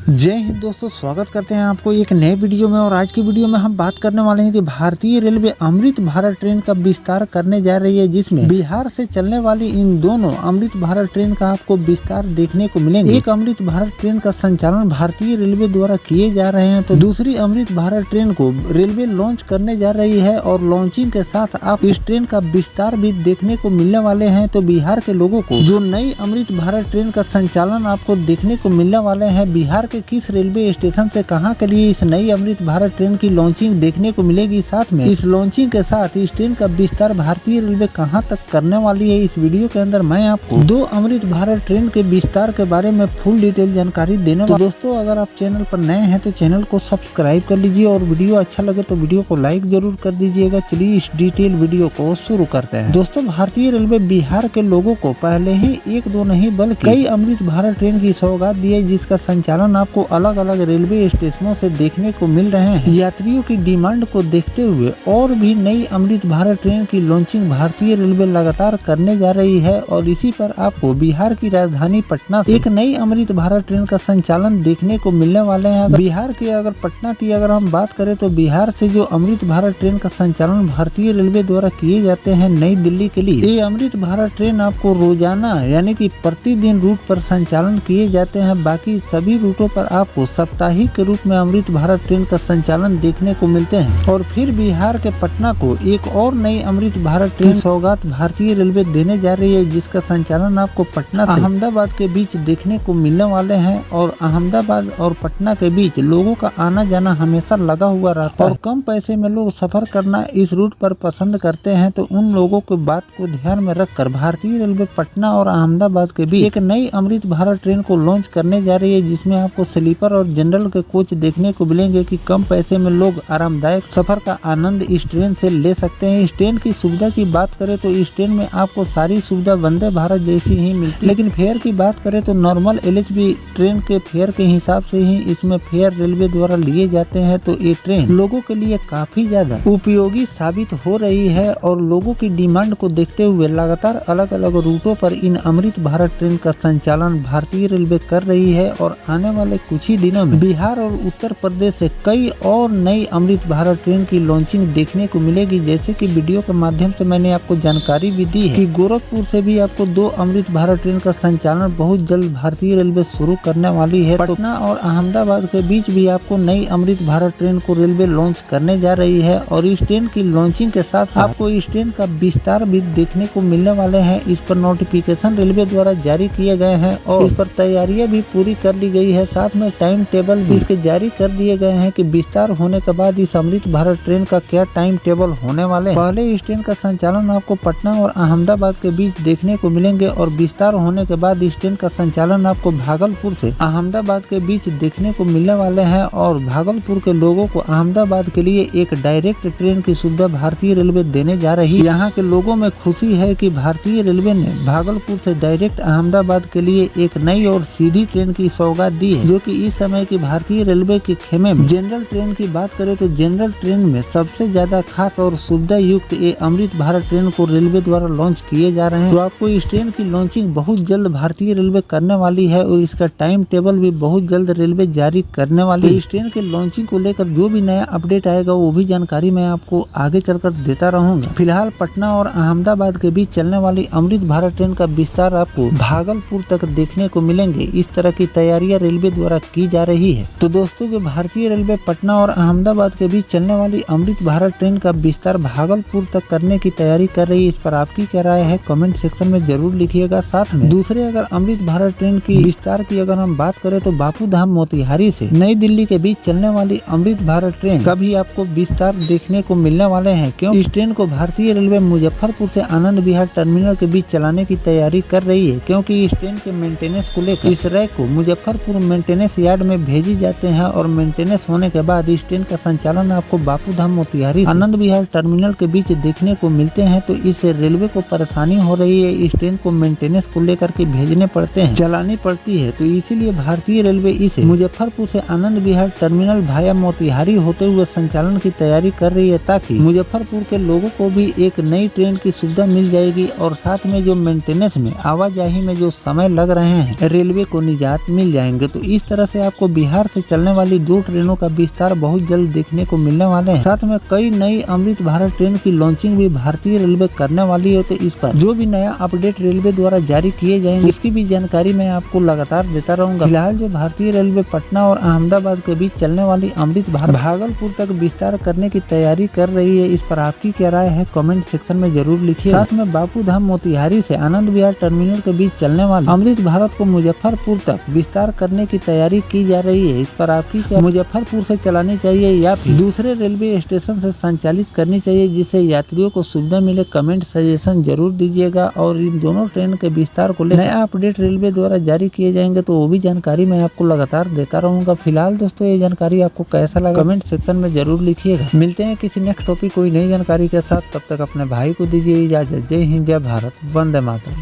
जय हिंद दोस्तों, स्वागत करते हैं आपको एक नए वीडियो में। और आज की वीडियो में हम बात करने वाले हैं कि भारतीय रेलवे अमृत भारत ट्रेन का विस्तार करने जा रही है, जिसमें बिहार से चलने वाली इन दोनों अमृत भारत ट्रेन का आपको विस्तार देखने को मिलेंगे। एक अमृत भारत ट्रेन का संचालन भारतीय रेलवे द्वारा किए जा रहे हैं, तो दूसरी अमृत भारत ट्रेन को रेलवे लॉन्च करने जा रही है। और लॉन्चिंग के साथ आप इस ट्रेन का विस्तार भी देखने को मिलने वाले हैं। तो बिहार के लोगों को जो नई अमृत भारत ट्रेन का संचालन आपको देखने को मिलने वाले हैं, बिहार के किस रेलवे स्टेशन से कहां के लिए इस नई अमृत भारत ट्रेन की लॉन्चिंग देखने को मिलेगी, साथ में इस लॉन्चिंग के साथ इस ट्रेन का विस्तार भारतीय रेलवे कहां तक करने वाली है, इस वीडियो के अंदर मैं आपको दो अमृत भारत ट्रेन के विस्तार के बारे में फुल डिटेल जानकारी देने वाला। तो दोस्तों, अगर आप चैनल पर नए हैं तो चैनल को सब्सक्राइब कर लीजिए और वीडियो अच्छा लगे तो वीडियो को लाइक जरूर कर दीजिएगा। चलिए इस डिटेल वीडियो को शुरू करते हैं। दोस्तों, भारतीय रेलवे बिहार के लोगों को पहले ही एक दो नहीं बल्कि कई अमृत भारत ट्रेन की सौगात दी है, जिसका संचालन आपको अलग अलग रेलवे स्टेशनों से देखने को मिल रहे हैं। यात्रियों की डिमांड को देखते हुए और भी नई अमृत भारत ट्रेन की लॉन्चिंग भारतीय रेलवे लगातार करने जा रही है। और इसी पर आपको बिहार की राजधानी पटना से एक नई अमृत भारत ट्रेन का संचालन देखने को मिलने वाले हैं। बिहार के अगर पटना की अगर हम बात करें तो बिहार से जो अमृत भारत ट्रेन का संचालन भारतीय रेलवे द्वारा किए जाते हैं नई दिल्ली के लिए, ये अमृत भारत ट्रेन आपको रोजाना यानी कि प्रतिदिन रूट पर संचालन किए जाते हैं। बाकी सभी रूटों पर आपको साप्ताहिक के रूप में अमृत भारत ट्रेन का संचालन देखने को मिलते हैं। और फिर बिहार के पटना को एक और नई अमृत भारत ट्रेन सौगात भारतीय रेलवे देने जा रही है, जिसका संचालन आपको पटना से अहमदाबाद के बीच देखने को मिलने वाले हैं। और अहमदाबाद और पटना के बीच लोगों का आना जाना हमेशा लगा हुआ रहता है और कम पैसे में लोग सफर करना इस रूट पर पसंद करते हैं। तो उन लोगों की बात को ध्यान में रखकर भारतीय रेलवे पटना और अहमदाबाद के बीच एक नई अमृत भारत ट्रेन को लॉन्च करने जा रही है, जिसमें आपको स्लीपर और जनरल के कोच देखने को मिलेंगे कि कम पैसे में लोग आरामदायक सफर का आनंद इस ट्रेन से ले सकते हैं। इस ट्रेन की सुविधा की बात करें तो इस ट्रेन में आपको सारी सुविधा वंदे भारत जैसी ही मिलती है, लेकिन फेयर की बात करें तो नॉर्मल LHB ट्रेन के फेयर के हिसाब से ही इसमें फेयर रेलवे द्वारा लिए जाते हैं। तो ये ट्रेन लोगों के लिए काफी ज्यादा उपयोगी साबित हो रही है। और लोगों की डिमांड को देखते हुए लगातार अलग अलग रूटों पर इन अमृत भारत ट्रेन का संचालन भारतीय रेलवे कर रही है। और आने वाले कुछ ही दिनों में बिहार और उत्तर प्रदेश से कई और नई अमृत भारत ट्रेन की लॉन्चिंग देखने को मिलेगी। जैसे कि वीडियो के माध्यम से मैंने आपको जानकारी भी दी है कि गोरखपुर से भी आपको दो अमृत भारत ट्रेन का संचालन बहुत जल्द भारतीय रेलवे शुरू करने वाली है। पटना और अहमदाबाद के बीच भी आपको नई अमृत भारत ट्रेन को रेलवे लॉन्च करने जा रही है। और इस ट्रेन की लॉन्चिंग के साथ आपको इस ट्रेन का विस्तार भी देखने को मिलने वाले हैं। इस पर नोटिफिकेशन रेलवे द्वारा जारी किए गए हैं और इस पर तैयारियां भी पूरी कर ली गई है। साथ में टाइम टेबल भी इसके जारी कर दिए गए हैं कि विस्तार होने के बाद इस अमृत भारत ट्रेन का क्या टाइम टेबल होने वाले हैं। पहले इस ट्रेन का संचालन आपको पटना और अहमदाबाद के बीच देखने को मिलेंगे और विस्तार होने के बाद इस ट्रेन का संचालन आपको भागलपुर से अहमदाबाद के बीच देखने को मिलने वाले हैं। और भागलपुर के लोगों को अहमदाबाद के लिए एक डायरेक्ट ट्रेन की सुविधा भारतीय रेलवे देने जा रही है। यहाँ के लोगों में खुशी है कि भारतीय रेलवे ने भागलपुर से डायरेक्ट अहमदाबाद के लिए एक नई और सीधी ट्रेन की सौगात दी है, जो कि इस समय की भारतीय रेलवे के खेमे में जनरल ट्रेन की बात करें तो जनरल ट्रेन में सबसे ज्यादा खास और सुविधा युक्त ये अमृत भारत ट्रेन को रेलवे द्वारा लॉन्च किए जा रहे हैं। तो आपको इस ट्रेन की लॉन्चिंग बहुत जल्द भारतीय रेलवे करने वाली है और इसका टाइम टेबल भी बहुत जल्द रेलवे जारी करने वाली है। इस ट्रेन के लॉन्चिंग को लेकर जो भी नया अपडेट आएगा वो भी जानकारी मैं आपको आगे चलकर देता रहूंगा। फिलहाल पटना और अहमदाबाद के बीच चलने वाली अमृत भारत ट्रेन का विस्तार आपको भागलपुर तक देखने को मिलेंगे। इस तरह की तैयारियां रेलवे द्वारा की जा रही है। तो दोस्तों, जो भारतीय रेलवे पटना और अहमदाबाद के बीच चलने वाली अमृत भारत ट्रेन का विस्तार भागलपुर तक करने की तैयारी कर रही है, इस पर आपकी क्या राय है कमेंट सेक्शन में जरूर लिखिएगा। साथ में दूसरे अगर अमृत भारत ट्रेन की विस्तार की अगर हम बात करें तो बापू धाम मोतिहारी से नई दिल्ली के बीच चलने वाली अमृत भारत ट्रेन का भी आपको विस्तार देखने को मिलने वाले हैं। क्यों इस ट्रेन को भारतीय रेलवे मुजफ्फरपुर से आनंद विहार टर्मिनल के बीच चलाने की तैयारी कर रही है, क्योंकि इस ट्रेन के मेंटेनेंस को लेकर इस रैक को मुजफ्फरपुर मेंटेनेंस यार्ड में भेजी जाते हैं। और मेंटेनेंस होने के बाद इस ट्रेन का संचालन आपको बापू धाम मोतिहारी आनंद विहार टर्मिनल के बीच देखने को मिलते हैं। तो इससे रेलवे को परेशानी हो रही है, इस ट्रेन को मेंटेनेंस को लेकर के भेजने पड़ते हैं, चलानी पड़ती है। तो इसीलिए भारतीय रेलवे इसे मुजफ्फरपुर से आनंद विहार टर्मिनल भाया मोतिहारी होते हुए संचालन की तैयारी कर रही है, ताकि मुजफ्फरपुर के लोगों को भी एक नई ट्रेन की सुविधा मिल जाएगी। और साथ में जो मेंटेनेंस में आवाजाही में जो समय लग रहे हैं रेलवे को निजात मिल जाएंगे। तो इस तरह से आपको बिहार से चलने वाली 2 ट्रेनों का विस्तार बहुत जल्द देखने को मिलने वाले हैं। साथ में कई नई अमृत भारत ट्रेन की लॉन्चिंग भी भारतीय रेलवे करने वाली है। तो इस पर जो भी नया अपडेट रेलवे द्वारा जारी किए जाएंगे उसकी भी जानकारी मैं आपको लगातार देता रहूंगा। फिलहाल जो भारतीय रेलवे पटना और अहमदाबाद के बीच चलने वाली अमृत भारत भागलपुर तक विस्तार करने की तैयारी कर रही है, इस पर आपकी क्या राय है कमेंट सेक्शन में जरूर लिखिए। साथ में बापू धाम मोतिहारी से आनंद विहार टर्मिनल के बीच चलने वाली अमृत भारत को मुजफ्फरपुर तक विस्तार करने की तैयारी की जा रही है, इस पर आपकी क्या मुजफ्फरपुर से चलानी चाहिए या फिर दूसरे रेलवे स्टेशन से संचालित करनी चाहिए जिससे यात्रियों को सुविधा मिले, कमेंट सजेशन जरूर दीजिएगा। और इन दोनों ट्रेन के विस्तार को लेकर नया अपडेट रेलवे द्वारा जारी किए जाएंगे तो वो भी जानकारी मैं आपको लगातार देता रहूंगा। फिलहाल दोस्तों ये जानकारी आपको कैसा लगा कमेंट सेक्शन में जरूर लिखिएगा। मिलते हैं किसी नेक्स्ट टॉपिक कोई नई जानकारी के साथ, तब तक अपने भाई को दीजिए इजाजत। जय हिंद, जय भारत, वंदे मातरम।